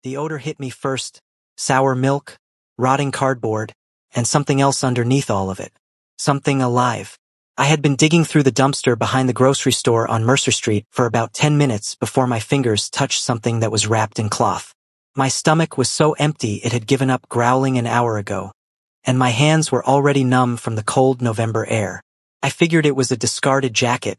The odor hit me first: sour milk, rotting cardboard, and something else underneath all of it. Something alive. I had been digging through the dumpster behind the grocery store on Mercer Street for about 10 minutes before my fingers touched something that was wrapped in cloth. My stomach was so empty it had given up growling an hour ago, and my hands were already numb from the cold November air. I figured it was a discarded jacket,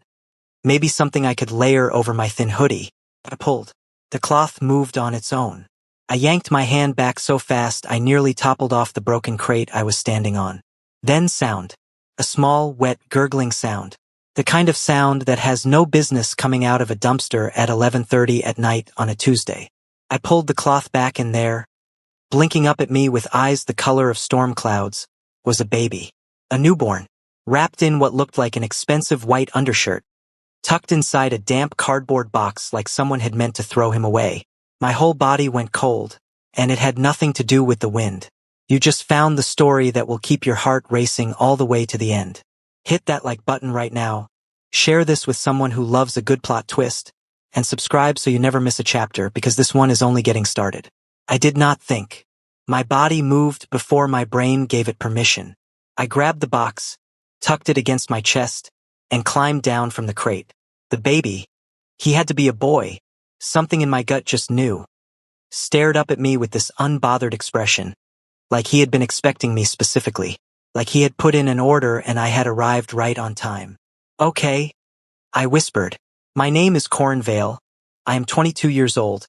maybe something I could layer over my thin hoodie. I pulled. The cloth moved on its own. I yanked my hand back so fast I nearly toppled off the broken crate I was standing on. Then sound. A small, wet, gurgling sound. The kind of sound that has no business coming out of a dumpster at 11:30 at night on a Tuesday. I pulled the cloth back and there, blinking up at me with eyes the color of storm clouds, was a baby. A newborn. Wrapped in what looked like an expensive white undershirt. Tucked inside a damp cardboard box like someone had meant to throw him away. My whole body went cold, and it had nothing to do with the wind. You just found the story that will keep your heart racing all the way to the end. Hit that like button right now. Share this with someone who loves a good plot twist, and subscribe so you never miss a chapter, because this one is only getting started. I did not think. My body moved before my brain gave it permission. I grabbed the box, tucked it against my chest, and climbed down from the crate. The baby, he had to be a boy. Something in my gut just knew. Stared up at me with this unbothered expression, like he had been expecting me specifically, like he had put in an order and I had arrived right on time. Okay, I whispered. My name is Corin Vale. I am 22 years old.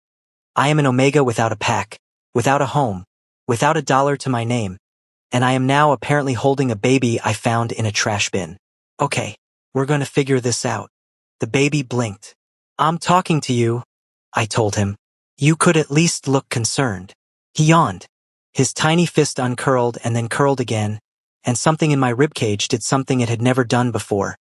I am an Omega without a pack, without a home, without $1 to my name, and I am now apparently holding a baby I found in a trash bin. Okay, we're gonna figure this out. The baby blinked. I'm talking to you, I told him. You could at least look concerned. He yawned. His tiny fist uncurled and then curled again, and something in my ribcage did something it had never done before.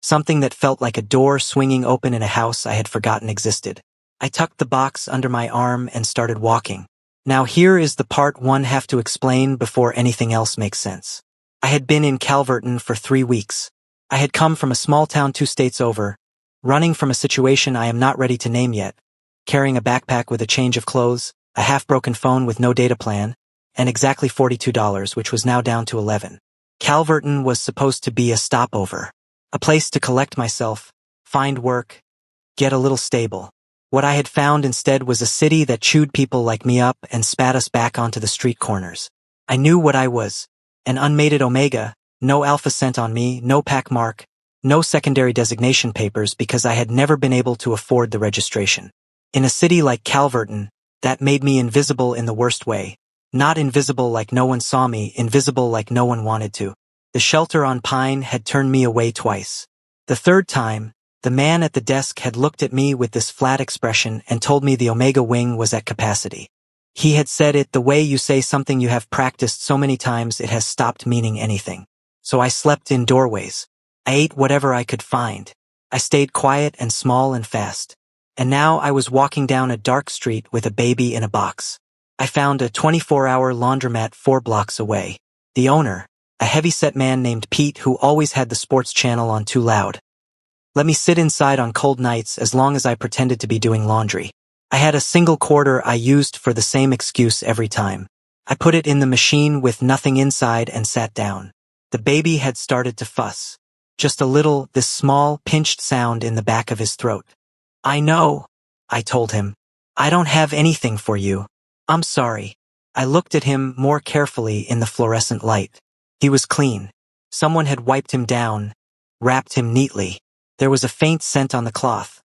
Something that felt like a door swinging open in a house I had forgotten existed. I tucked the box under my arm and started walking. Now here is the part one have to explain before anything else makes sense. I had been in Calverton for 3 weeks. I had come from a small town 2 states over, running from a situation I am not ready to name yet, carrying a backpack with a change of clothes, a half-broken phone with no data plan, and exactly $42, which was now down to $11. Calverton was supposed to be a stopover, a place to collect myself, find work, get a little stable. What I had found instead was a city that chewed people like me up and spat us back onto the street corners. I knew what I was, an unmated Omega, no Alpha Cent on me, no pack mark, no secondary designation papers because I had never been able to afford the registration. In a city like Calverton, that made me invisible in the worst way. Not invisible like no one saw me, invisible like no one wanted to. The shelter on Pine had turned me away twice. The third time, the man at the desk had looked at me with this flat expression and told me the Omega wing was at capacity. He had said it the way you say something you have practiced so many times it has stopped meaning anything. So I slept in doorways. I ate whatever I could find. I stayed quiet and small and fast. And now I was walking down a dark street with a baby in a box. I found a 24-hour laundromat 4 blocks away. The owner, a heavy-set man named Pete who always had the sports channel on too loud, let me sit inside on cold nights as long as I pretended to be doing laundry. I had a single quarter I used for the same excuse every time. I put it in the machine with nothing inside and sat down. The baby had started to fuss. Just a little, this small, pinched sound in the back of his throat. I know, I told him. I don't have anything for you. I'm sorry. I looked at him more carefully in the fluorescent light. He was clean. Someone had wiped him down, wrapped him neatly. There was a faint scent on the cloth.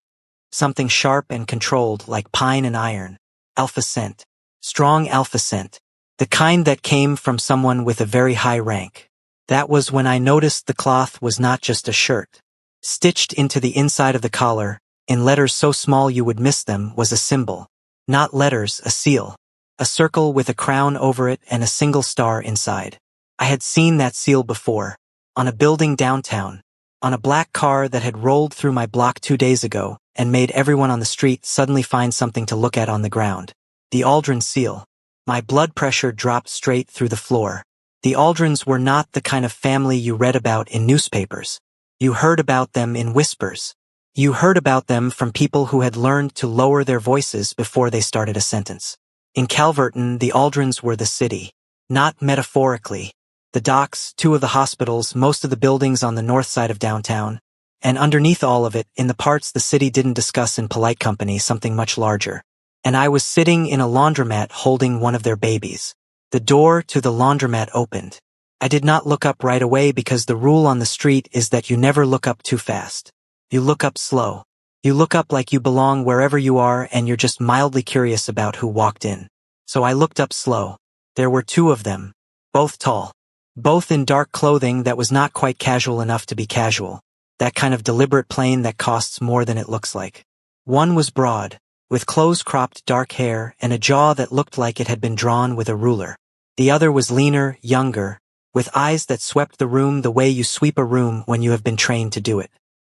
Something sharp and controlled like pine and iron. Alpha scent. Strong alpha scent. The kind that came from someone with a very high rank. That was when I noticed the cloth was not just a shirt. Stitched into the inside of the collar, in letters so small you would miss them, was a symbol. Not letters, a seal. A circle with a crown over it and a single star inside. I had seen that seal before. On a building downtown. On a black car that had rolled through my block 2 days ago and made everyone on the street suddenly find something to look at on the ground. The Aldrin seal. My blood pressure dropped straight through the floor. The Aldrins were not the kind of family you read about in newspapers. You heard about them in whispers. You heard about them from people who had learned to lower their voices before they started a sentence. In Calverton, the Aldrins were the city. Not metaphorically. The docks, 2 of the hospitals, most of the buildings on the north side of downtown. And underneath all of it, in the parts the city didn't discuss in polite company, something much larger. And I was sitting in a laundromat holding one of their babies. The door to the laundromat opened. I did not look up right away because the rule on the street is that you never look up too fast. You look up slow. You look up like you belong wherever you are and you're just mildly curious about who walked in. So I looked up slow. There were 2 of them. Both tall. Both in dark clothing that was not quite casual enough to be casual. That kind of deliberate plain that costs more than it looks like. One was broad, with close-cropped dark hair and a jaw that looked like it had been drawn with a ruler. The other was leaner, younger, with eyes that swept the room the way you sweep a room when you have been trained to do it.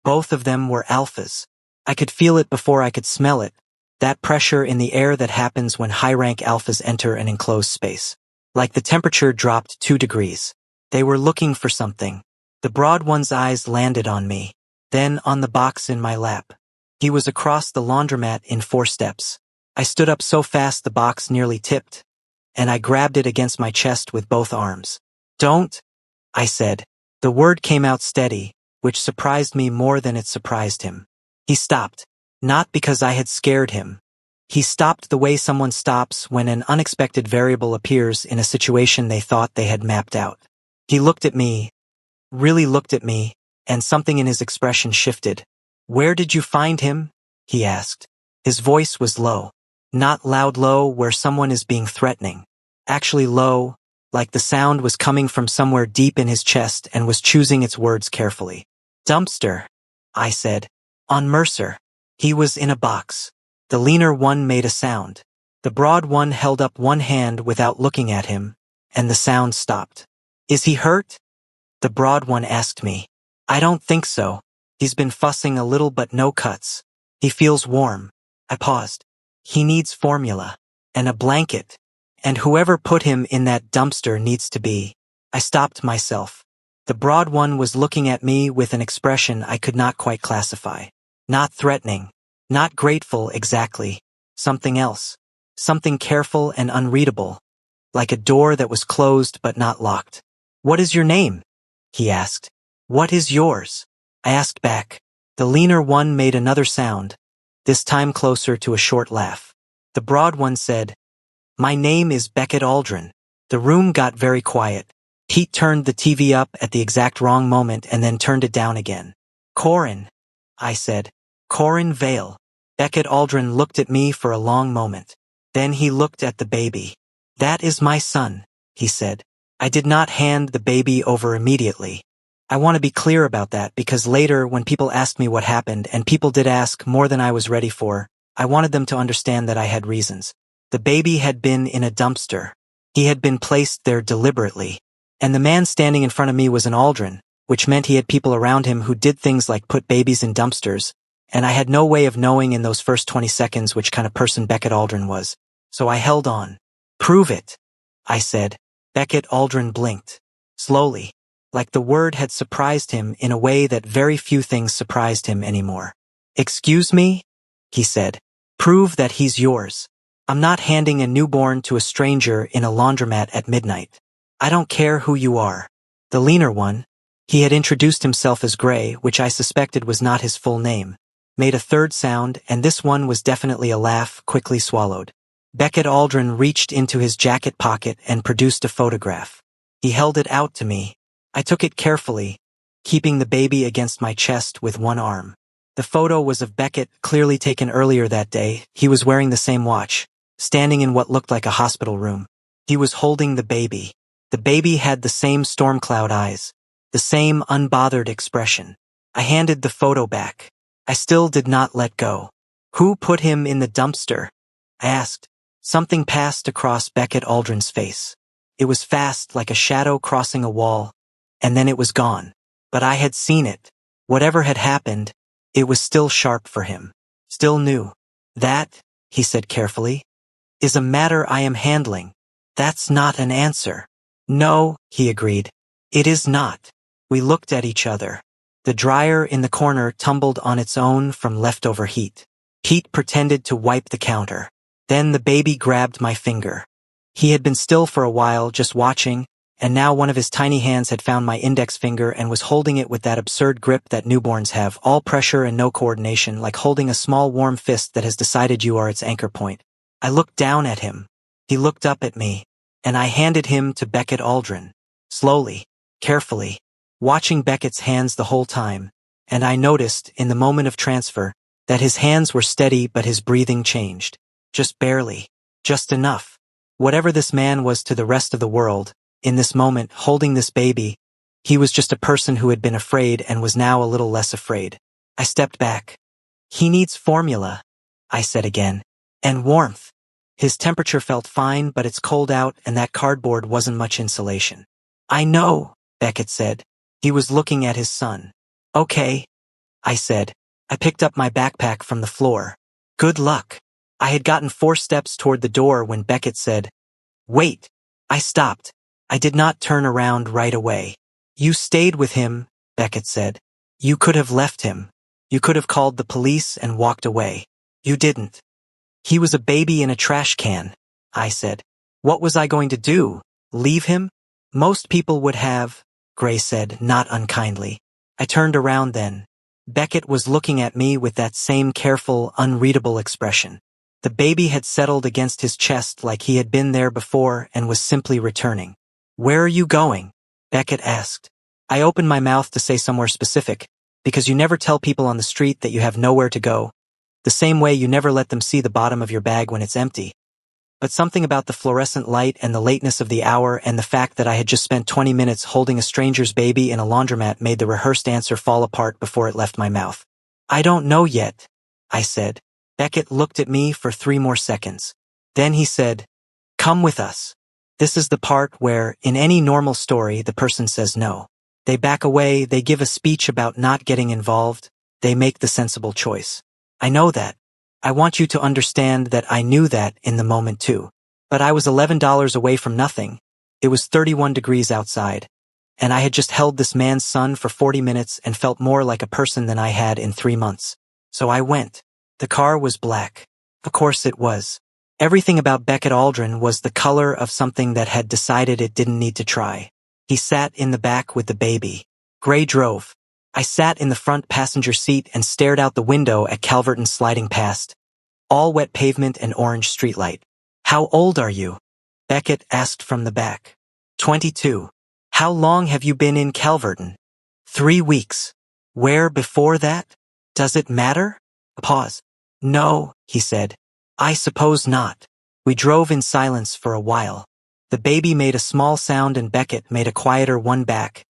Both of them were alphas. I could feel it before I could smell it, that pressure in the air that happens when high-rank alphas enter an enclosed space. Like the temperature dropped 2 degrees. They were looking for something. The broad one's eyes landed on me, then on the box in my lap. He was across the laundromat in 4 steps. I stood up so fast the box nearly tipped, and I grabbed it against my chest with both arms. "Don't," I said. The word came out steady, which surprised me more than it surprised him. He stopped, not because I had scared him. He stopped the way someone stops when an unexpected variable appears in a situation they thought they had mapped out. He looked at me, really looked at me, and something in his expression shifted. "Where did you find him?" he asked. His voice was low. Not loud low where someone is being threatening. Actually low, like the sound was coming from somewhere deep in his chest and was choosing its words carefully. "Dumpster," I said. "On Mercer." He was in a box. The leaner one made a sound. The broad one held up one hand without looking at him, and the sound stopped. "Is he hurt?" The broad one asked me. "I don't think so. He's been fussing a little but no cuts. He feels warm." I paused. "He needs formula. And a blanket. And whoever put him in that dumpster needs to be." I stopped myself. The broad one was looking at me with an expression I could not quite classify. Not threatening. Not grateful exactly. Something else. Something careful and unreadable. Like a door that was closed but not locked. "What is your name?" he asked. "What is yours?" I asked back. The leaner one made another sound, this time closer to a short laugh. The broad one said, "My name is Beckett Aldrin." The room got very quiet. Pete turned the TV up at the exact wrong moment and then turned it down again. "Corin," I said. "Corin Vale." Beckett Aldrin looked at me for a long moment. Then he looked at the baby. "That is my son," he said. I did not hand the baby over immediately. I want to be clear about that because later when people asked me what happened, and people did ask more than I was ready for, I wanted them to understand that I had reasons. The baby had been in a dumpster. He had been placed there deliberately. And the man standing in front of me was an Aldrin, which meant he had people around him who did things like put babies in dumpsters, and I had no way of knowing in those first 20 seconds which kind of person Beckett Aldrin was. So I held on. "Prove it," I said. Beckett Aldrin blinked. Slowly. Like the word had surprised him in a way that very few things surprised him anymore. "Excuse me?" he said. "Prove that he's yours. I'm not handing a newborn to a stranger in a laundromat at midnight. I don't care who you are." The leaner one, he had introduced himself as Gray, which I suspected was not his full name, made a third sound, and this one was definitely a laugh, quickly swallowed. Beckett Aldrin reached into his jacket pocket and produced a photograph. He held it out to me. I took it carefully, keeping the baby against my chest with one arm. The photo was of Beckett, clearly taken earlier that day. He was wearing the same watch, standing in what looked like a hospital room. He was holding the baby. The baby had the same storm cloud eyes, the same unbothered expression. I handed the photo back. I still did not let go. "Who put him in the dumpster?" I asked. Something passed across Beckett Aldrin's face. It was fast, like a shadow crossing a wall, and then it was gone. But I had seen it. Whatever had happened, it was still sharp for him. Still new. "That," he said carefully, "is a matter I am handling. That's not an answer." "No," he agreed. "It is not." We looked at each other. The dryer in the corner tumbled on its own from leftover heat. Pete pretended to wipe the counter. Then the baby grabbed my finger. He had been still for a while, just watching, and now one of his tiny hands had found my index finger and was holding it with that absurd grip that newborns have, all pressure and no coordination, like holding a small warm fist that has decided you are its anchor point. I looked down at him. He looked up at me, and I handed him to Beckett Aldrin. Slowly, carefully, watching Beckett's hands the whole time, and I noticed, in the moment of transfer, that his hands were steady but his breathing changed. Just barely. Just enough. Whatever this man was to the rest of the world, in this moment, holding this baby, he was just a person who had been afraid and was now a little less afraid. I stepped back. He needs formula, I said again. And warmth. His temperature felt fine, but it's cold out and that cardboard wasn't much insulation. I know, Beckett said. He was looking at his son. Okay, I said. I picked up my backpack from the floor. Good luck. I had gotten 4 steps toward the door when Beckett said, Wait. I stopped. I did not turn around right away. You stayed with him, Beckett said. You could have left him. You could have called the police and walked away. You didn't. He was a baby in a trash can, I said. What was I going to do? Leave him? Most people would have, Gray said, not unkindly. I turned around then. Beckett was looking at me with that same careful, unreadable expression. The baby had settled against his chest like he had been there before and was simply returning. Where are you going? Beckett asked. I opened my mouth to say somewhere specific, because you never tell people on the street that you have nowhere to go, the same way you never let them see the bottom of your bag when it's empty. But something about the fluorescent light and the lateness of the hour and the fact that I had just spent 20 minutes holding a stranger's baby in a laundromat made the rehearsed answer fall apart before it left my mouth. I don't know yet, I said. Beckett looked at me for 3 more seconds. Then he said, Come with us. This is the part where, in any normal story, the person says no. They back away, they give a speech about not getting involved, they make the sensible choice. I know that. I want you to understand that I knew that in the moment too. But I was $11 away from nothing. It was 31 degrees outside. And I had just held this man's son for 40 minutes and felt more like a person than I had in 3 months. So I went. The car was black. Of course it was. Everything about Beckett Aldrin was the color of something that had decided it didn't need to try. He sat in the back with the baby. Gray drove. I sat in the front passenger seat and stared out the window at Calverton sliding past. All wet pavement and orange streetlight. How old are you? Beckett asked from the back. 22. How long have you been in Calverton? 3 weeks. Where before that? Does it matter? A pause. No, he said. I suppose not. We drove in silence for a while. The baby made a small sound and Beckett made a quieter one back.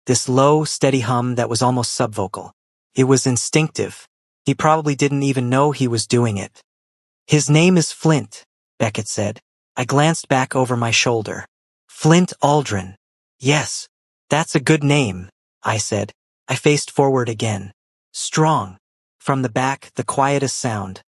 This low, steady hum that was almost subvocal. It was instinctive. He probably didn't even know he was doing it. His name is Flint, Beckett said. I glanced back over my shoulder. Flint Aldrin. Yes, that's a good name, I said. I faced forward again. Strong. From the back, the quietest sound.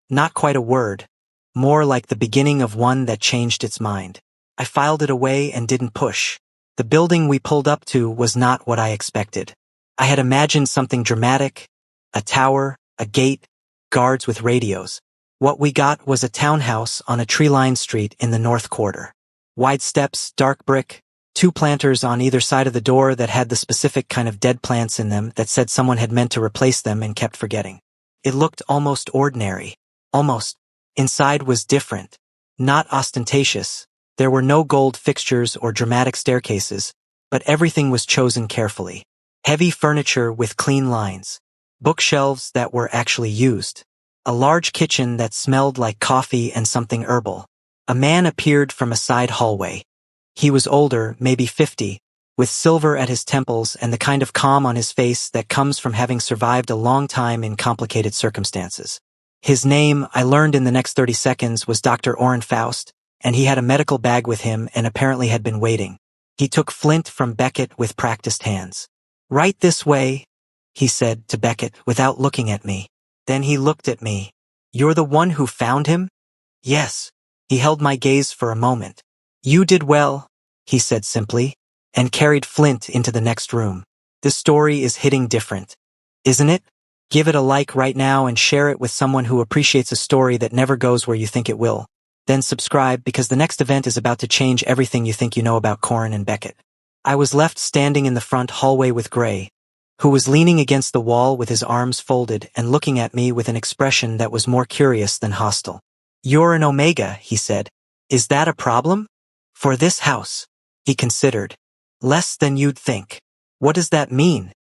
Not quite a word. More like the beginning of one that changed its mind. I filed it away and didn't push. The building we pulled up to was not what I expected. I had imagined something dramatic. A tower, a gate, guards with radios. What we got was a townhouse on a tree-lined street in the North Quarter. Wide steps, dark brick, 2 planters on either side of the door that had the specific kind of dead plants in them that said someone had meant to replace them and kept forgetting. It looked almost ordinary. Almost. Inside was different. Not ostentatious. There were no gold fixtures or dramatic staircases, but everything was chosen carefully. Heavy furniture with clean lines. Bookshelves that were actually used. A large kitchen that smelled like coffee and something herbal. A man appeared from a side hallway. He was older, maybe 50, with silver at his temples and the kind of calm on his face that comes from having survived a long time in complicated circumstances. His name, I learned in the next 30 seconds, was Dr. Orrin Faust, and he had a medical bag with him and apparently had been waiting. He took Flint from Beckett with practiced hands. Right this way, he said to Beckett without looking at me. Then he looked at me. You're the one who found him? Yes. He held my gaze for a moment. You did well, he said simply, and carried Flint into the next room. This story is hitting different. Isn't it? Give it a like right now and share it with someone who appreciates a story that never goes where you think it will. Then subscribe because the next event is about to change everything you think you know about Corin and Beckett. I was left standing in the front hallway with Gray, who was leaning against the wall with his arms folded and looking at me with an expression that was more curious than hostile. "You're an Omega," he said. "Is that a problem?" "For this house," he considered. "Less than you'd think." "What does that mean?"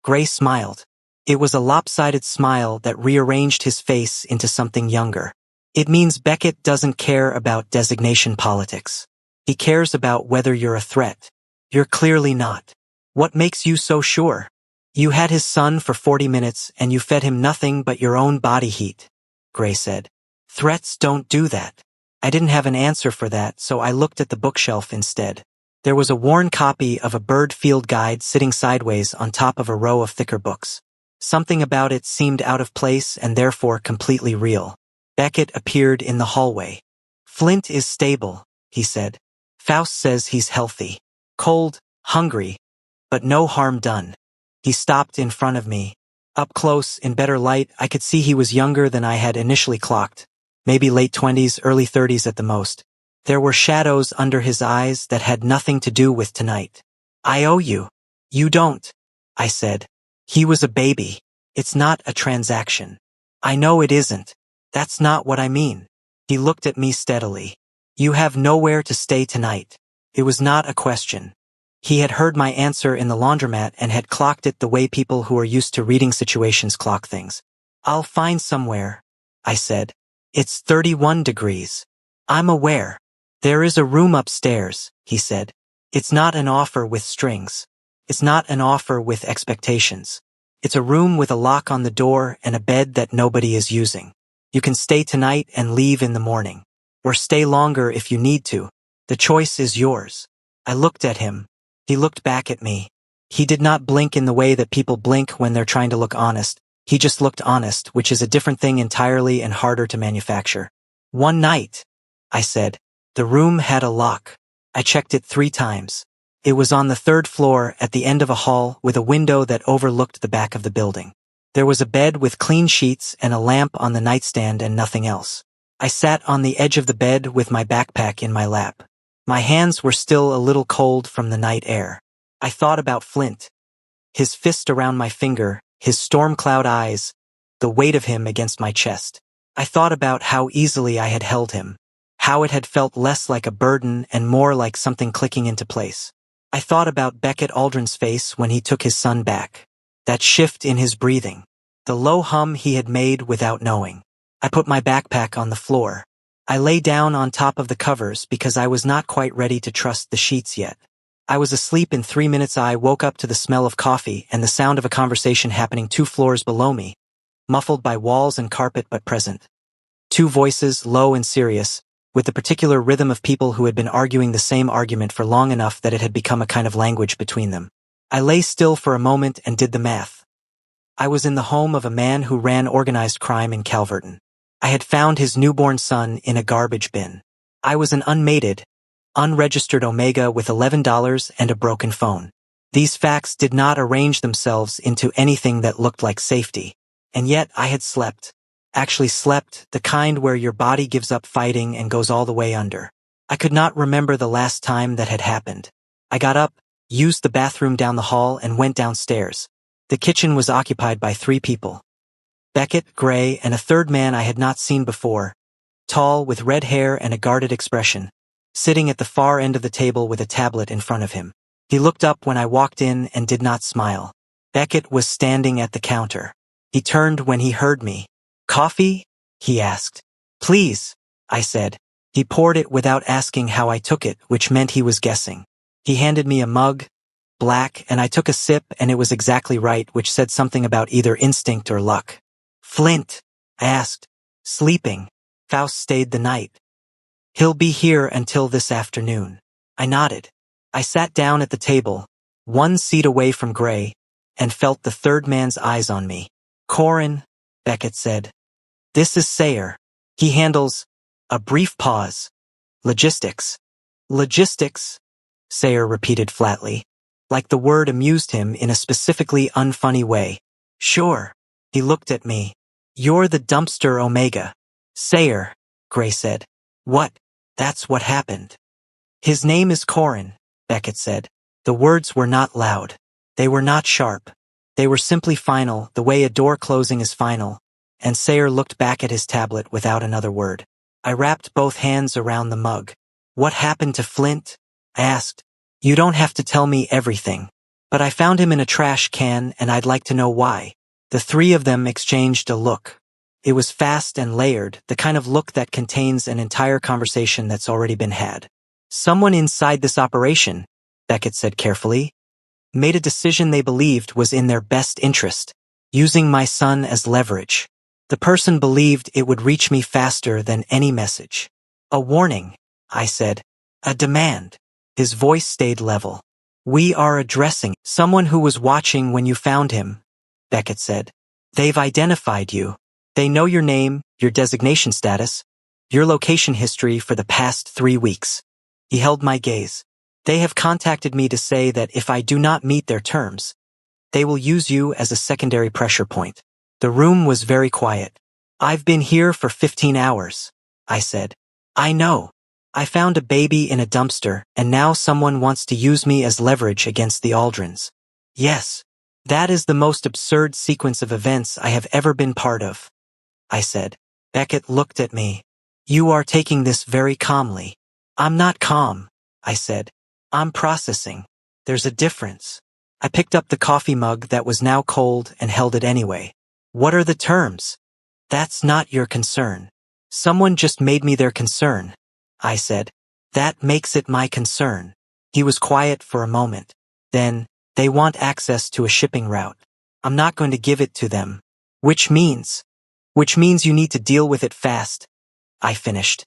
Gray smiled. It was a lopsided smile that rearranged his face into something younger. "It means Beckett doesn't care about designation politics. He cares about whether you're a threat. You're clearly not. What makes you so sure? You had his son for 40 minutes and you fed him nothing but your own body heat," Gray said. "Threats don't do that." I didn't have an answer for that, so I looked at the bookshelf instead. There was a worn copy of a bird field guide sitting sideways on top of a row of thicker books. Something about it seemed out of place and therefore completely real. Beckett appeared in the hallway. "Flint is stable," he said. "Faust says he's healthy. Cold, hungry, but no harm done." He stopped in front of me. Up close, in better light, I could see he was younger than I had initially clocked. Maybe late 20s, early 30s at the most. There were shadows under his eyes that had nothing to do with tonight. "I owe you." "You don't," I said. "He was a baby. It's not a transaction." "I know it isn't. That's not what I mean." He looked at me steadily. "You have nowhere to stay tonight." It was not a question. He had heard my answer in the laundromat and had clocked it the way people who are used to reading situations clock things. "I'll find somewhere," I said. "It's 31 degrees. I'm aware." "There is a room upstairs," he said. "It's not an offer with strings. It's not an offer with expectations. It's a room with a lock on the door and a bed that nobody is using. You can stay tonight and leave in the morning. Or stay longer if you need to. The choice is yours." I looked at him. He looked back at me. He did not blink in the way that people blink when they're trying to look honest. He just looked honest, which is a different thing entirely and harder to manufacture. "One night," I said. "The room had a lock. I checked it 3 times. It was on the 3rd floor at the end of a hall with a window that overlooked the back of the building. There was a bed with clean sheets and a lamp on the nightstand and nothing else. I sat on the edge of the bed with my backpack in my lap. My hands were still a little cold from the night air. I thought about Flint. His fist around my finger, his storm cloud eyes, the weight of him against my chest. I thought about how easily I had held him, how it had felt less like a burden and more like something clicking into place. I thought about Beckett Aldrin's face when he took his son back. That shift in his breathing. The low hum he had made without knowing. I put my backpack on the floor. I lay down on top of the covers because I was not quite ready to trust the sheets yet. I was asleep in 3 minutes. I woke up to the smell of coffee and the sound of a conversation happening 2 floors below me, muffled by walls and carpet but present. 2 voices, low and serious, with the particular rhythm of people who had been arguing the same argument for long enough that it had become a kind of language between them. I lay still for a moment and did the math. I was in the home of a man who ran organized crime in Calverton. I had found his newborn son in a garbage bin. I was an unmated, unregistered Omega with $11 and a broken phone. These facts did not arrange themselves into anything that looked like safety. And yet I had slept. Actually slept, the kind where your body gives up fighting and goes all the way under. I could not remember the last time that had happened. I got up, used the bathroom down the hall, and went downstairs. The kitchen was occupied by 3 people. Beckett, Gray, and a 3rd man I had not seen before, tall, with red hair and a guarded expression, sitting at the far end of the table with a tablet in front of him. He looked up when I walked in and did not smile. Beckett was standing at the counter. He turned when he heard me. "Coffee?" he asked. "Please," I said. He poured it without asking how I took it, which meant he was guessing. He handed me a mug, black, and I took a sip and it was exactly right, which said something about either instinct or luck. "Flint?" I asked. "Sleeping. Faust stayed the night. He'll be here until this afternoon." I nodded. I sat down at the table, 1 seat away from Gray, and felt the 3rd man's eyes on me. "Corin," Beckett said. "This is Sayer. He handles—" A brief pause. "Logistics." "Logistics," Sayer repeated flatly, like the word amused him in a specifically unfunny way. "Sure. He looked at me. You're the dumpster Omega. Sayer, Gray said. What? That's what happened. His name is Corin, Beckett said. The words were not loud. They were not sharp. They were simply final, the way a door closing is final. And Sayer looked back at his tablet without another word. I wrapped both hands around the mug. What happened to Flint? I asked. You don't have to tell me everything. But I found him in a trash can and I'd like to know why. The three of them exchanged a look. It was fast and layered, the kind of look that contains an entire conversation that's already been had. Someone inside this operation, Beckett said carefully, made a decision they believed was in their best interest, using my son as leverage. The person believed it would reach me faster than any message. A warning, I said. A demand. His voice stayed level. We are addressing someone who was watching when you found him, Beckett said. They've identified you. They know your name, your designation status, your location history for the past 3 weeks. He held my gaze. They have contacted me to say that if I do not meet their terms, they will use you as a secondary pressure point. The room was very quiet. I've been here for 15 hours, I said. I know. I found a baby in a dumpster, and now someone wants to use me as leverage against the Aldrins. Yes, that is the most absurd sequence of events I have ever been part of, I said. Beckett looked at me. You are taking this very calmly. I'm not calm, I said. I'm processing. There's a difference. I picked up the coffee mug that was now cold and held it anyway. What are the terms? That's not your concern. Someone just made me their concern, I said. That makes it my concern. He was quiet for a moment. Then, they want access to a shipping route. I'm not going to give it to them. Which means you need to deal with it fast, I finished.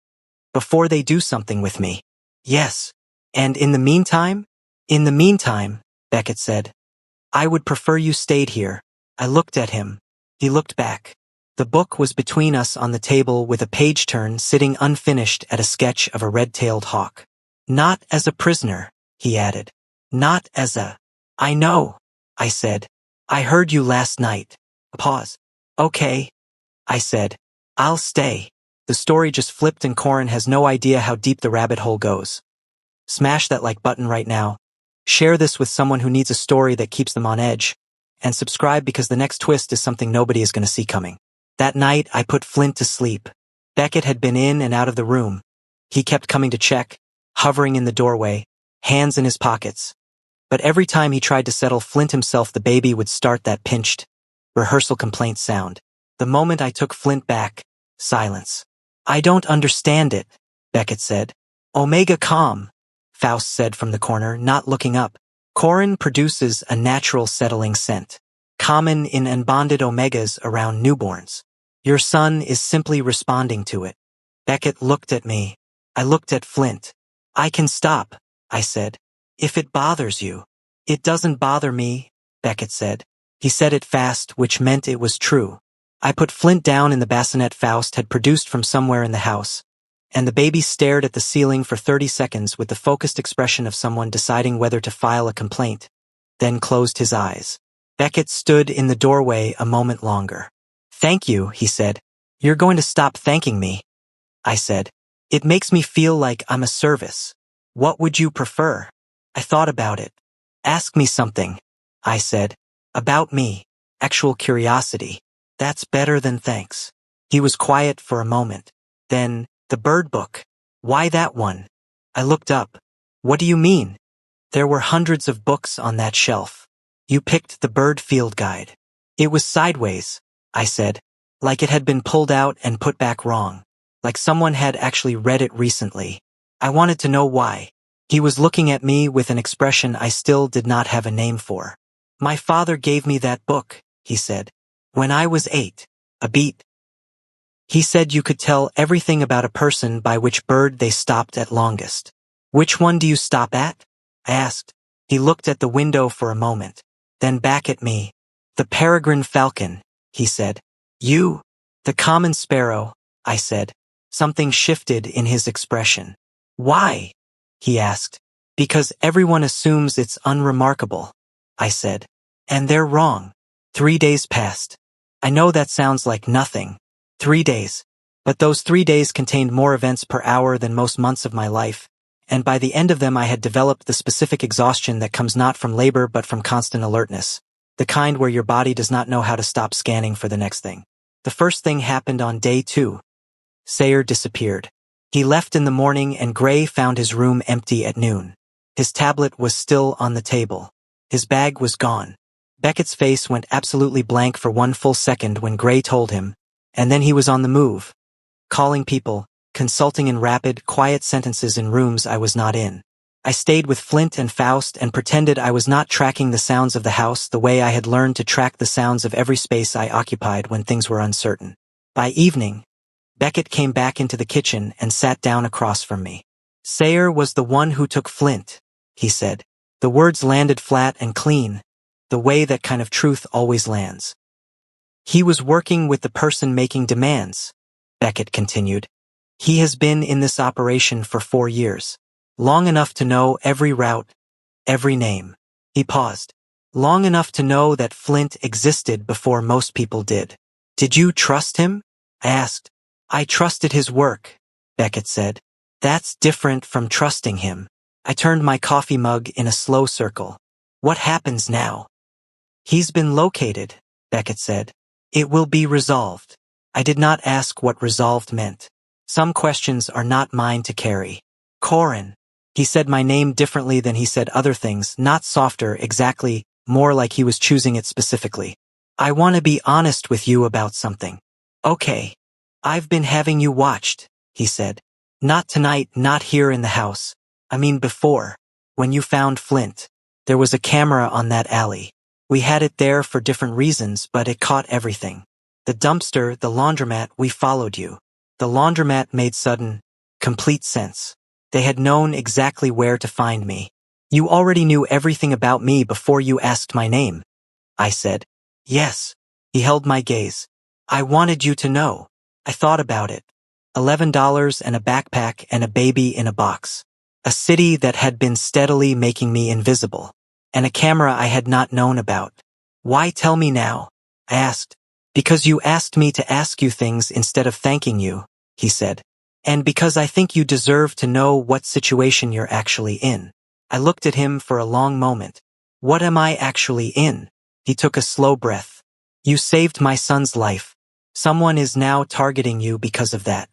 Before they do something with me. Yes. And in the meantime? In the meantime, Beckett said. I would prefer you stayed here. I looked at him. He looked back. The book was between us on the table with a page turn sitting unfinished at a sketch of a red-tailed hawk. Not as a prisoner, he added. Not as a... I know, I said. I heard you last night. A pause. Okay, I said. I'll stay. The story just flipped and Corin has no idea how deep the rabbit hole goes. Smash that like button right now. Share this with someone who needs a story that keeps them on edge. And subscribe because the next twist is something nobody is going to see coming. That night, I put Flint to sleep. Beckett had been in and out of the room. He kept coming to check, hovering in the doorway, hands in his pockets. But every time he tried to settle Flint himself, the baby would start that pinched, rehearsal complaint sound. The moment I took Flint back, silence. I don't understand it, Beckett said. Omega calm, Faust said from the corner, not looking up. Corin produces a natural settling scent, common in unbonded omegas around newborns. Your son is simply responding to it. Beckett looked at me. I looked at Flint. I can stop, I said. If it bothers you. It doesn't bother me, Beckett said. He said it fast, which meant it was true. I put Flint down in the bassinet Faust had produced from somewhere in the house, and the baby stared at the ceiling for 30 seconds with the focused expression of someone deciding whether to file a complaint, then closed his eyes. Beckett stood in the doorway a moment longer. Thank you, he said. You're going to stop thanking me, I said. It makes me feel like I'm a service. What would you prefer? I thought about it. Ask me something, I said. About me. Actual curiosity. That's better than thanks. He was quiet for a moment. Then, the bird book. Why that one? I looked up. What do you mean? There were hundreds of books on that shelf. You picked the bird field guide. It was sideways, I said, like it had been pulled out and put back wrong, like someone had actually read it recently. I wanted to know why. He was looking at me with an expression I still did not have a name for. My father gave me that book, he said. When I was 8, a beat. He said you could tell everything about a person by which bird they stopped at longest. Which one do you stop at? I asked. He looked at the window for a moment, then back at me. The peregrine falcon, he said. You? The common sparrow, I said. Something shifted in his expression. Why? He asked. Because everyone assumes it's unremarkable, I said. And they're wrong. 3 days passed. I know that sounds like nothing. 3 days. But those 3 days contained more events per hour than most months of my life, and by the end of them I had developed the specific exhaustion that comes not from labor but from constant alertness, the kind where your body does not know how to stop scanning for the next thing. The first thing happened on day 2. Sayer disappeared. He left in the morning and Gray found his room empty at noon. His tablet was still on the table. His bag was gone. Beckett's face went absolutely blank for 1 full second when Gray told him, and then he was on the move. Calling people, consulting in rapid, quiet sentences in rooms I was not in. I stayed with Flint and Faust and pretended I was not tracking the sounds of the house the way I had learned to track the sounds of every space I occupied when things were uncertain. By evening, Beckett came back into the kitchen and sat down across from me. Sayer was the one who took Flint, he said. The words landed flat and clean, the way that kind of truth always lands. He was working with the person making demands, Beckett continued. He has been in this operation for 4 years. Long enough to know every route, every name. He paused. Long enough to know that Flint existed before most people did. Did you trust him? I asked. I trusted his work, Beckett said. That's different from trusting him. I turned my coffee mug in a slow circle. What happens now? He's been located, Beckett said. It will be resolved. I did not ask what resolved meant. Some questions are not mine to carry. Corin. He said my name differently than he said other things, not softer exactly, more like he was choosing it specifically. I want to be honest with you about something. Okay. I've been having you watched, he said. Not tonight, not here in the house. I mean before. When you found Flint. There was a camera on that alley. We had it there for different reasons, but it caught everything. The dumpster, the laundromat, we followed you. The laundromat made sudden, complete sense. They had known exactly where to find me. You already knew everything about me before you asked my name. I said. Yes. He held my gaze. I wanted you to know. I thought about it. $11 and a backpack and a baby in a box. A city that had been steadily making me invisible. And a camera I had not known about. Why tell me now? I asked. Because you asked me to ask you things instead of thanking you, he said. And because I think you deserve to know what situation you're actually in. I looked at him for a long moment. What am I actually in? He took a slow breath. You saved my son's life. Someone is now targeting you because of that.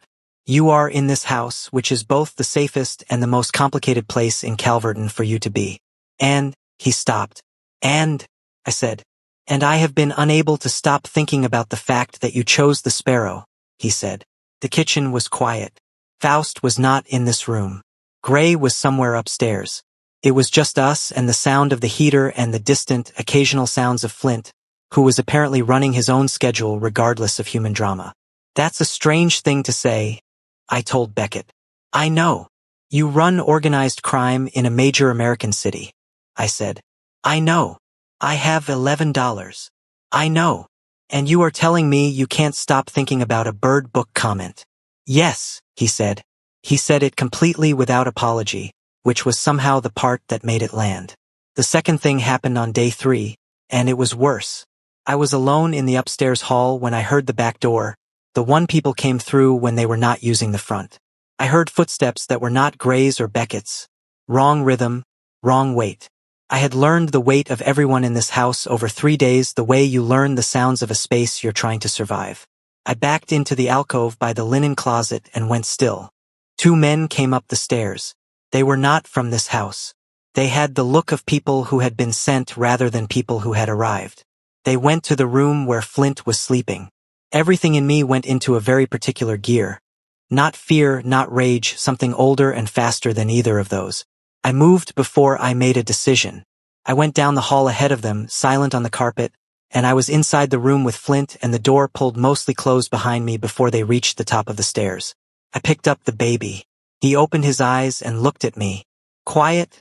You are in this house, which is both the safest and the most complicated place in Calverton for you to be. And, he stopped. And, I said. And I have been unable to stop thinking about the fact that you chose the Sparrow, he said. The kitchen was quiet. Faust was not in this room. Gray was somewhere upstairs. It was just us and the sound of the heater and the distant, occasional sounds of Flint, who was apparently running his own schedule regardless of human drama. That's a strange thing to say, I told Beckett. I know. You run organized crime in a major American city, I said. I know. I have $11. I know. And you are telling me you can't stop thinking about a Bird Book comment. Yes, he said. He said it completely without apology, which was somehow the part that made it land. The second thing happened on day 3, and it was worse. I was alone in the upstairs hall when I heard the back door. The one people came through when they were not using the front. I heard footsteps that were not Gray's or Beckett's. Wrong rhythm, wrong weight. I had learned the weight of everyone in this house over 3 days the way you learn the sounds of a space you're trying to survive. I backed into the alcove by the linen closet and went still. 2 men came up the stairs. They were not from this house. They had the look of people who had been sent rather than people who had arrived. They went to the room where Flint was sleeping. Everything in me went into a very particular gear. Not fear, not rage, something older and faster than either of those. I moved before I made a decision. I went down the hall ahead of them, silent on the carpet, and I was inside the room with Flint and the door pulled mostly closed behind me before they reached the top of the stairs. I picked up the baby. He opened his eyes and looked at me. Quiet,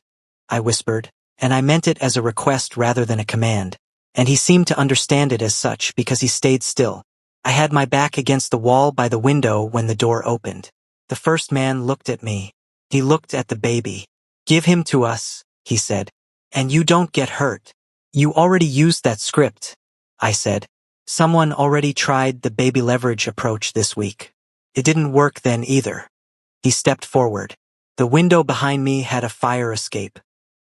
I whispered, and I meant it as a request rather than a command, and he seemed to understand it as such because he stayed still. I had my back against the wall by the window when the door opened. The first man looked at me. He looked at the baby. Give him to us, he said. And you don't get hurt. You already used that script, I said. Someone already tried the baby leverage approach this week. It didn't work then either. He stepped forward. The window behind me had a fire escape.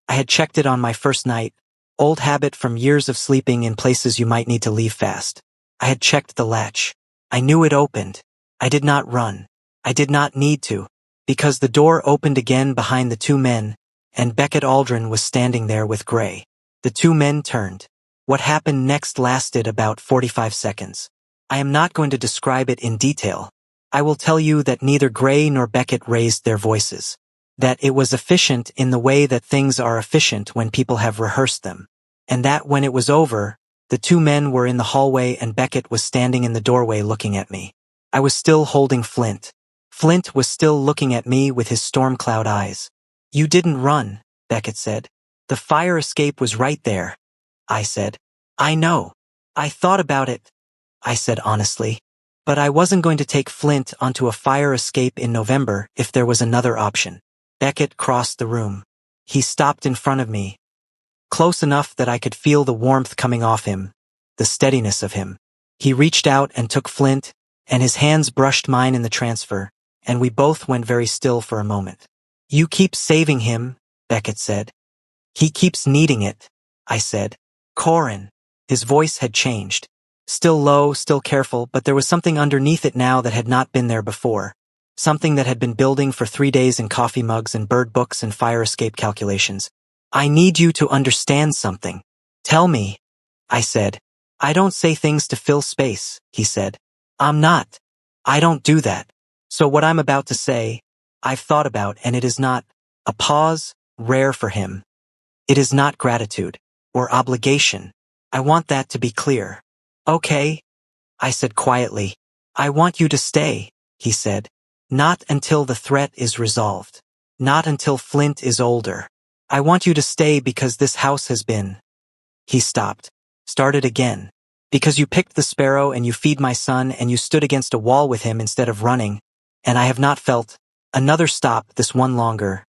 I had checked it on my first night, old habit from years of sleeping in places you might need to leave fast. I had checked the latch. I knew it opened. I did not run. I did not need to, because the door opened again behind the two men, and Beckett Aldrin was standing there with Gray. The two men turned. What happened next lasted about 45 seconds. I am not going to describe it in detail. I will tell you that neither Gray nor Beckett raised their voices. That it was efficient in the way that things are efficient when people have rehearsed them. And that when it was over, the two men were in the hallway and Beckett was standing in the doorway looking at me. I was still holding Flint. Flint was still looking at me with his storm cloud eyes. You didn't run, Beckett said. The fire escape was right there. I said. I know. I thought about it, I said honestly. But I wasn't going to take Flint onto a fire escape in November if there was another option. Beckett crossed the room. He stopped in front of me, close enough that I could feel the warmth coming off him, the steadiness of him. He reached out and took Flint, and his hands brushed mine in the transfer, and we both went very still for a moment. You keep saving him, Beckett said. He keeps needing it, I said. Corin. His voice had changed. Still low, still careful, but there was something underneath it now that had not been there before. Something that had been building for 3 days in coffee mugs and bird books and fire escape calculations. I need you to understand something. Tell me, I said. I don't say things to fill space, he said. I'm not. I don't do that. So what I'm about to say, I've thought about, and it is not a pause, rare for him. It is not gratitude or obligation. I want that to be clear. Okay, I said quietly. I want you to stay, he said. Not until the threat is resolved. Not until Flint is older. I want you to stay because this house has been. He stopped. Started again. Because you picked the sparrow and you feed my son and you stood against a wall with him instead of running. And I have not felt. Another stop, this one longer.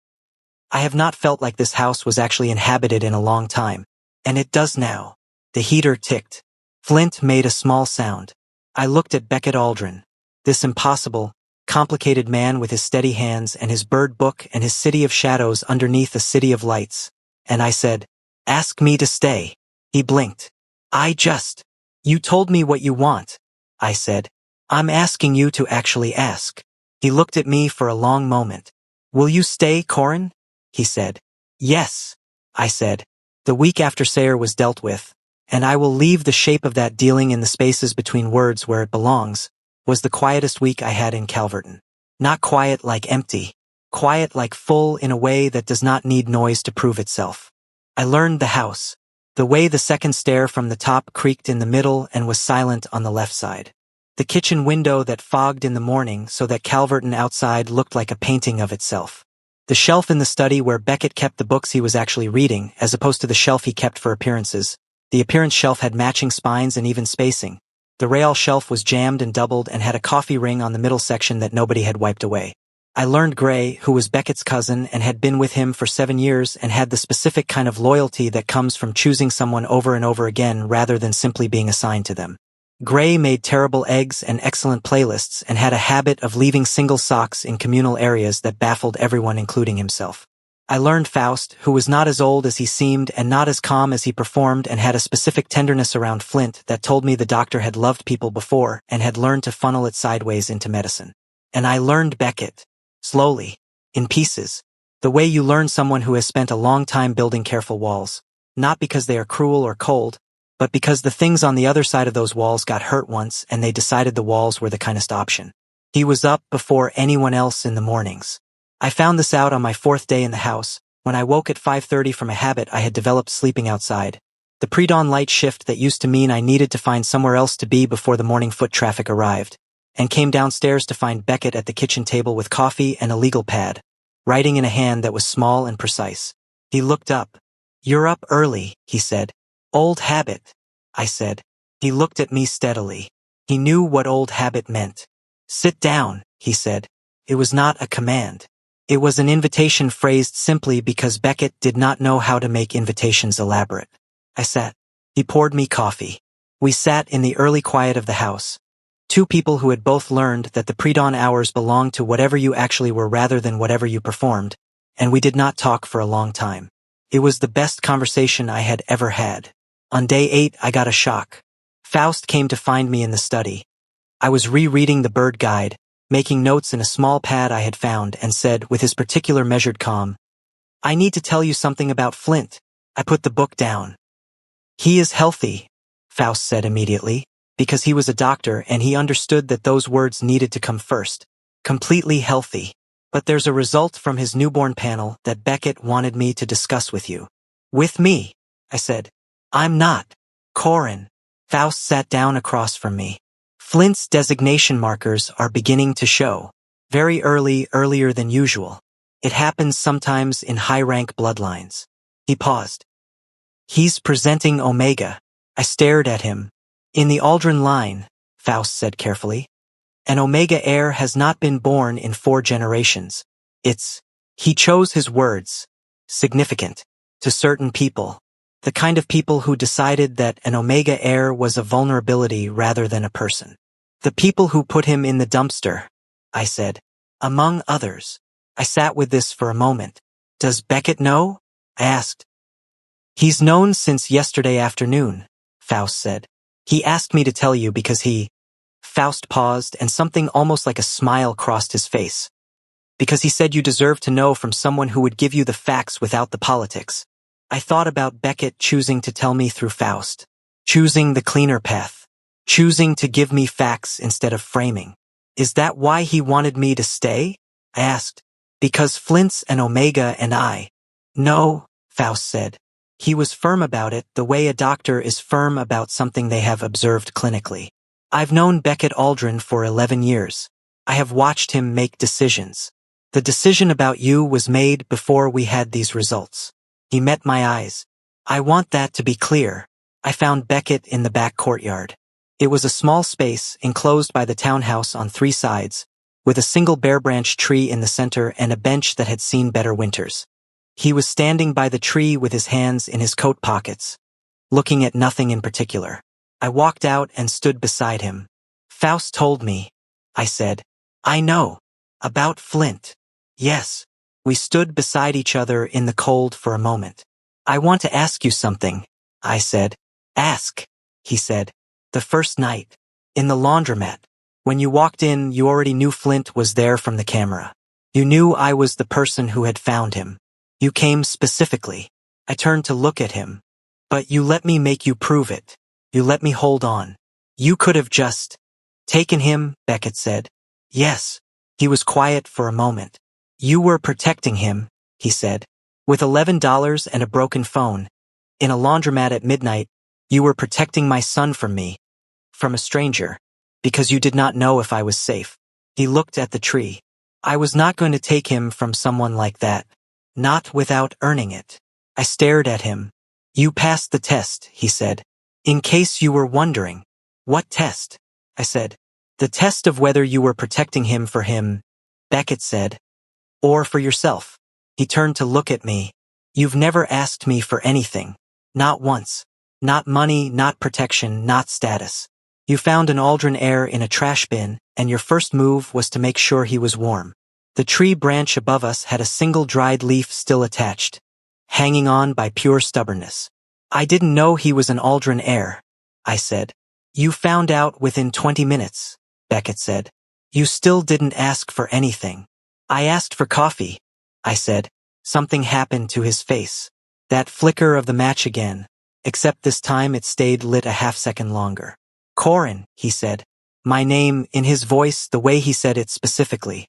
I have not felt like this house was actually inhabited in a long time. And it does now. The heater ticked. Flint made a small sound. I looked at Beckett Aldrin. This impossible, complicated man with his steady hands and his bird book and his city of shadows underneath a city of lights. And I said, ask me to stay. He blinked. You told me what you want, I said. I'm asking you to actually ask. He looked at me for a long moment. Will you stay, Corin? He said. Yes, I said. The week after Sayer was dealt with, and I will leave the shape of that dealing in the spaces between words where it belongs, was the quietest week I had in Calverton. Not quiet like empty, quiet like full in a way that does not need noise to prove itself. I learned the house, the way the second stair from the top creaked in the middle and was silent on the left side. The kitchen window that fogged in the morning so that Calverton outside looked like a painting of itself. The shelf in the study where Beckett kept the books he was actually reading, as opposed to the shelf he kept for appearances. The appearance shelf had matching spines and even spacing. The rail shelf was jammed and doubled and had a coffee ring on the middle section that nobody had wiped away. I learned Gray, who was Beckett's cousin and had been with him for 7 years and had the specific kind of loyalty that comes from choosing someone over and over again rather than simply being assigned to them. Gray made terrible eggs and excellent playlists and had a habit of leaving single socks in communal areas that baffled everyone including himself. I learned Faust, who was not as old as he seemed and not as calm as he performed and had a specific tenderness around Flint that told me the doctor had loved people before and had learned to funnel it sideways into medicine. And I learned Beckett. Slowly. In pieces. The way you learn someone who has spent a long time building careful walls. Not because they are cruel or cold, but because the things on the other side of those walls got hurt once and they decided the walls were the kindest option. He was up before anyone else in the mornings. I found this out on my 4th day in the house, when I woke at 5:30 from a habit I had developed sleeping outside. The pre-dawn light shift that used to mean I needed to find somewhere else to be before the morning foot traffic arrived, and came downstairs to find Beckett at the kitchen table with coffee and a legal pad, writing in a hand that was small and precise. He looked up. You're up early, he said. Old habit, I said. He looked at me steadily. He knew what old habit meant. Sit down, he said. It was not a command. It was an invitation phrased simply because Beckett did not know how to make invitations elaborate. I sat. He poured me coffee. We sat in the early quiet of the house. Two people who had both learned that the pre-dawn hours belonged to whatever you actually were rather than whatever you performed, and we did not talk for a long time. It was the best conversation I had ever had. On day 8, I got a shock. Faust came to find me in the study. I was rereading the bird guide, making notes in a small pad I had found, and said, with his particular measured calm, "I need to tell you something about Flint." I put the book down. "He is healthy," Faust said immediately, because he was a doctor and he understood that those words needed to come first. Completely healthy. "But there's a result from his newborn panel that Beckett wanted me to discuss with you." "With me?" I said. "I'm not. Corin." Faust sat down across from me. "Flint's designation markers are beginning to show. Very earlier than usual. It happens sometimes in high-rank bloodlines." He paused. "He's presenting Omega." I stared at him. "In the Aldrin line," Faust said carefully. "An Omega heir has not been born in 4 generations. He chose his words, significant, to certain people. The kind of people who decided that an Omega heir was a vulnerability rather than a person. The people who put him in the dumpster," I said. "Among others." I sat with this for a moment. "Does Beckett know?" I asked. "He's known since yesterday afternoon," Faust said. "He asked me to tell you because he—" Faust paused and something almost like a smile crossed his face. "Because he said you deserve to know from someone who would give you the facts without the politics." I thought about Beckett choosing to tell me through Faust. Choosing the cleaner path. Choosing to give me facts instead of framing. "Is that why he wanted me to stay?" I asked. "Because Flint's an Omega and I—" "No," Faust said. He was firm about it, the way a doctor is firm about something they have observed clinically. "I've known Beckett Aldrin for 11 years. I have watched him make decisions. The decision about you was made before we had these results." He met my eyes. "I want that to be clear." I found Beckett in the back courtyard. It was a small space enclosed by the townhouse on 3 sides, with a single bare-branch tree in the center and a bench that had seen better winters. He was standing by the tree with his hands in his coat pockets, looking at nothing in particular. I walked out and stood beside him. "Faust told me," I said. "I know. About Flint." "Yes." We stood beside each other in the cold for a moment. "I want to ask you something," I said. "Ask," he said. "The first night. In the laundromat. When you walked in, you already knew Flint was there from the camera. You knew I was the person who had found him. You came specifically." I turned to look at him. "But you let me make you prove it. You let me hold on. You could have just—" "Taken him," Beckett said. "Yes." He was quiet for a moment. "You were protecting him," he said. "With $11 and a broken phone. In a laundromat at midnight, you were protecting my son from me. From a stranger. Because you did not know if I was safe." He looked at the tree. "I was not going to take him from someone like that. Not without earning it." I stared at him. "You passed the test," he said. "In case you were wondering." "What test?" I said. "The test of whether you were protecting him for him," Beckett said. "Or for yourself." He turned to look at me. "You've never asked me for anything. Not once. Not money, not protection, not status. You found an Aldrin heir in a trash bin, and your first move was to make sure he was warm. The tree branch above us had a single dried leaf still attached, hanging on by pure stubbornness. I didn't know he was an Aldrin heir," I said. "You found out within 20 minutes, Beckett said. "You still didn't ask for anything." "I asked for coffee," I said. Something happened to his face. That flicker of the match again, except this time it stayed lit a half-second longer. "Corin," he said. My name, in his voice, the way he said it specifically.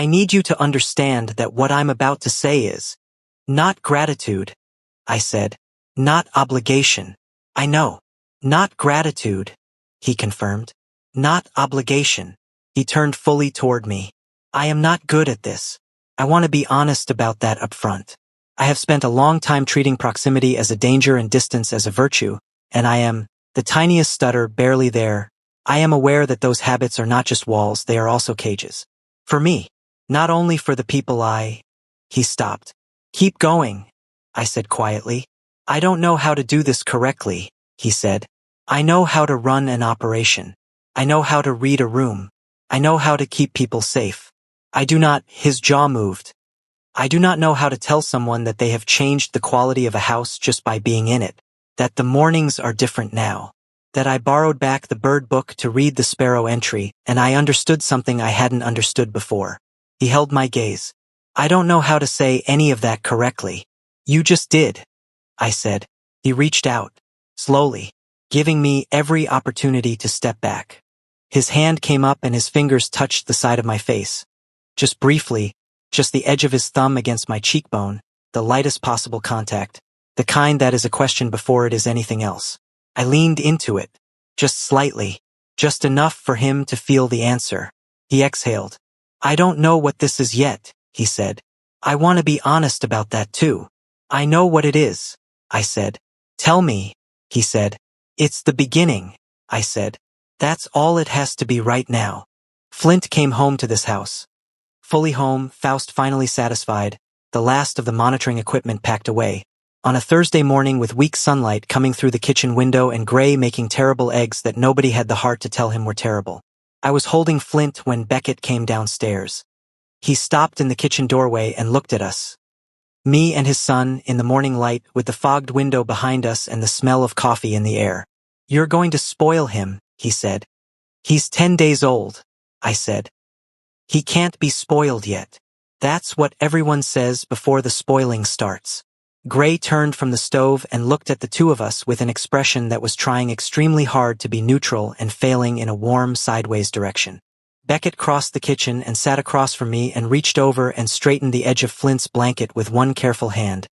"I need you to understand that what I'm about to say is not gratitude," I said. "Not obligation." "I know. Not gratitude," he confirmed. "Not obligation." He turned fully toward me. "I am not good at this. I want to be honest about that up front. I have spent a long time treating proximity as a danger and distance as a virtue, and I am, the tiniest stutter barely there, I am aware that those habits are not just walls, they are also cages. For me. Not only for the people He stopped. "Keep going," I said quietly. "I don't know how to do this correctly," he said. I know how to run an operation. I know how to read a room. I know how to keep people safe. I do not, his jaw moved. I do not know how to tell someone that they have changed the quality of a house just by being in it, that the mornings are different now, that I borrowed back the bird book to read the sparrow entry, and I understood something I hadn't understood before. He held my gaze. I don't know how to say any of that correctly. You just did, I said. He reached out, slowly, giving me every opportunity to step back. His hand came up and his fingers touched the side of my face. Just briefly, just the edge of his thumb against my cheekbone, the lightest possible contact, the kind that is a question before it is anything else. I leaned into it, just slightly, just enough for him to feel the answer. He exhaled. I don't know what this is yet, he said. I want to be honest about that too. I know what it is, I said. Tell me, he said. It's the beginning, I said. That's all it has to be right now. Flint came home to this house. Fully home, Faust finally satisfied, the last of the monitoring equipment packed away. On a Thursday morning with weak sunlight coming through the kitchen window and Gray making terrible eggs that nobody had the heart to tell him were terrible. I was holding Flint when Beckett came downstairs. He stopped in the kitchen doorway and looked at us. Me and his son, in the morning light, with the fogged window behind us and the smell of coffee in the air. You're going to spoil him, he said. He's 10 days old, I said. He can't be spoiled yet. That's what everyone says before the spoiling starts. Gray turned from the stove and looked at the two of us with an expression that was trying extremely hard to be neutral and failing in a warm, sideways direction. Beckett crossed the kitchen and sat across from me and reached over and straightened the edge of Flint's blanket with one careful hand,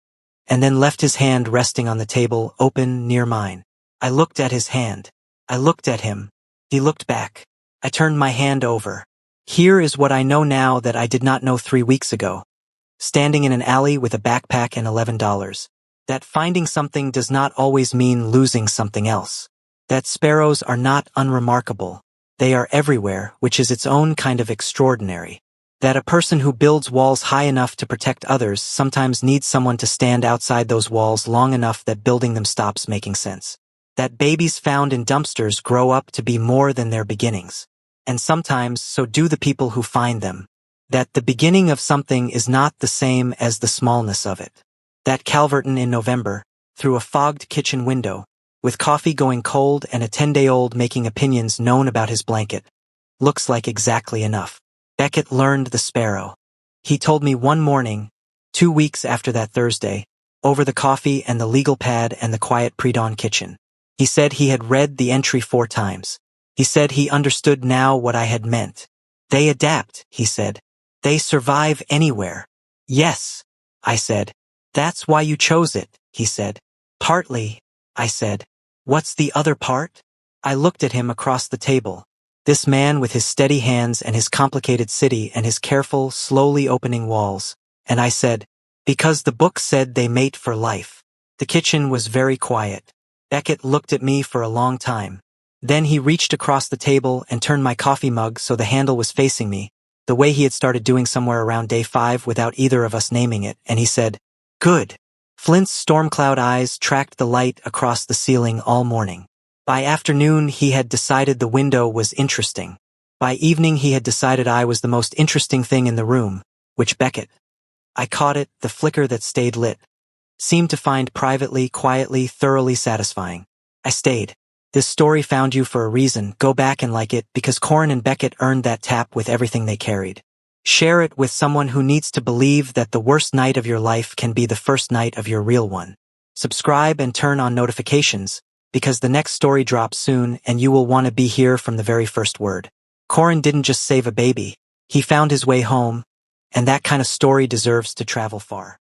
and then left his hand resting on the table, open, near mine. I looked at his hand. I looked at him. He looked back. I turned my hand over. Here is what I know now that I did not know 3 weeks ago. Standing in an alley with a backpack and $11. That finding something does not always mean losing something else. That sparrows are not unremarkable. They are everywhere, which is its own kind of extraordinary. That a person who builds walls high enough to protect others sometimes needs someone to stand outside those walls long enough that building them stops making sense. That babies found in dumpsters grow up to be more than their beginnings. And sometimes so do the people who find them. That the beginning of something is not the same as the smallness of it. That Calverton in November, through a fogged kitchen window, with coffee going cold and a 10-day-old making opinions known about his blanket, looks like exactly enough. Beckett learned the sparrow. He told me one morning, 2 weeks after that Thursday, over the coffee and the legal pad and the quiet pre-dawn kitchen. He said he had read the entry 4 times. He said he understood now what I had meant. They adapt, he said. They survive anywhere. Yes, I said. That's why you chose it, he said. Partly, I said. What's the other part? I looked at him across the table. This man with his steady hands and his complicated city and his careful, slowly opening walls. And I said, because the book said they mate for life. The kitchen was very quiet. Beckett looked at me for a long time. Then he reached across the table and turned my coffee mug so the handle was facing me, the way he had started doing somewhere around day 5 without either of us naming it, and he said, good. Flint's storm cloud eyes tracked the light across the ceiling all morning. By afternoon, he had decided the window was interesting. By evening, he had decided I was the most interesting thing in the room, which Beckett, I caught it, the flicker that stayed lit, seemed to find privately, quietly, thoroughly satisfying. I stayed. This story found you for a reason. Go back and like it because Corin and Beckett earned that tap with everything they carried. Share it with someone who needs to believe that the worst night of your life can be the first night of your real one. Subscribe and turn on notifications because the next story drops soon and you will want to be here from the very first word. Corin didn't just save a baby. He found his way home, and that kind of story deserves to travel far.